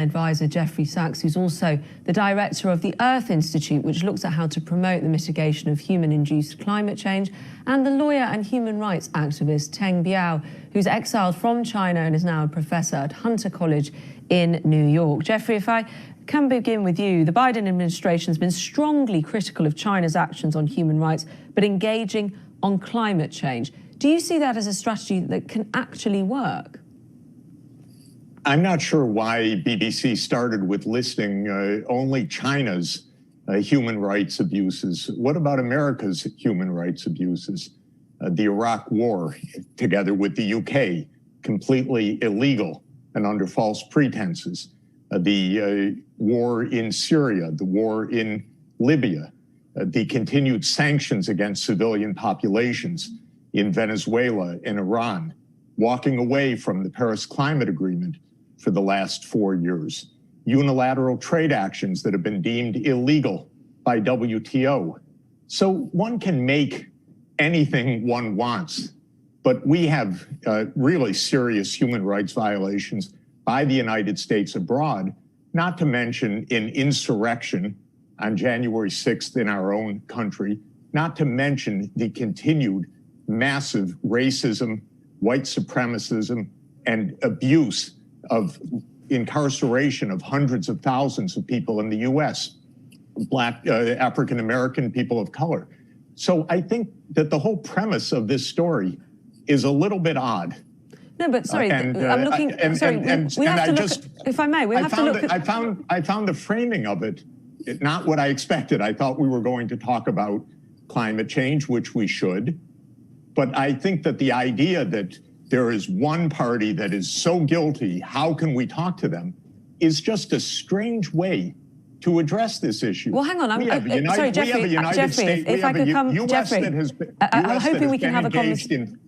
Advisor Jeffrey Sachs, who's also the director of the Earth Institute, which looks at how to promote the mitigation of human-induced climate change, and the lawyer and human rights activist Teng Biao, who's exiled from China and is now a professor at Hunter College in New York. Jeffrey, if I can begin with you, the Biden administration has been strongly critical of China's actions on human rights, but engaging on climate change. Do you see that as a strategy that can actually work? I'm not sure why BBC started with listing only China's human rights abuses. What about America's human rights abuses? The Iraq War, together with the UK, completely illegal and under false pretenses. The war in Syria, the war in Libya, the continued sanctions against civilian populations in Venezuela and Iran, walking away from the Paris Climate Agreement for the last 4 years, unilateral trade actions that have been deemed illegal by WTO. So one can make anything one wants, but we have really serious human rights violations by the United States abroad, not to mention an insurrection on January 6th in our own country, not to mention the continued massive racism, white supremacism, and abuse of incarceration of hundreds of thousands of people in the U.S., Black, African-American people of color. So I think that the whole premise of this story is a little bit odd. No, but sorry, I'm looking. We have to look. If I may, we have to look. I found the framing of it not what I expected. I thought we were going to talk about climate change, which we should. But I think that the idea that there is one party that is so guilty, how can we talk to them, is just a strange way to address this issue. Well, hang on. Sorry, Jeffrey. Jeffrey, if I could come, Jeffrey, I'm hoping we can have a conversation.